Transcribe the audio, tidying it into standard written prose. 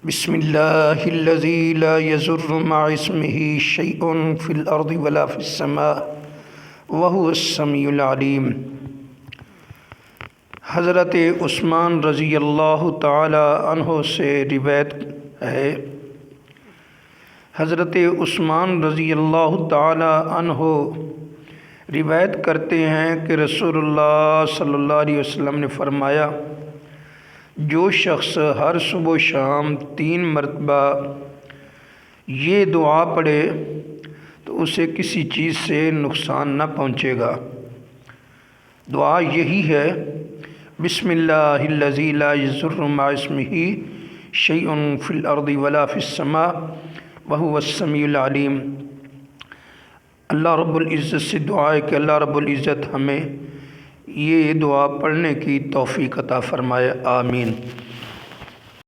بسم اللہ الذی لا یضر مع اسمہ شیء فی الارض ولا فی السماء وہو السمیع العلیم۔ حضرت عثمان رضی اللہ تعالی عنہ سے روایت ہے، حضرت عثمان رضی اللہ تعالی عنہ روایت کرتے ہیں کہ رسول اللہ صلی اللہ علیہ وسلم نے فرمایا، جو شخص ہر صبح و شام 3 مرتبہ یہ دعا پڑھے تو اسے کسی چیز سے نقصان نہ پہنچے گا۔ دعا یہی ہے، بسم اللہ الذی لا یضر مع اسمہ شیء فی الارض ولا فی السماء وہو السمیع العلیم۔ اللہ رب العزت سے دعا ہے کہ اللہ رب العزت ہمیں یہ دعا پڑھنے کی توفیق عطا فرمائے، آمین۔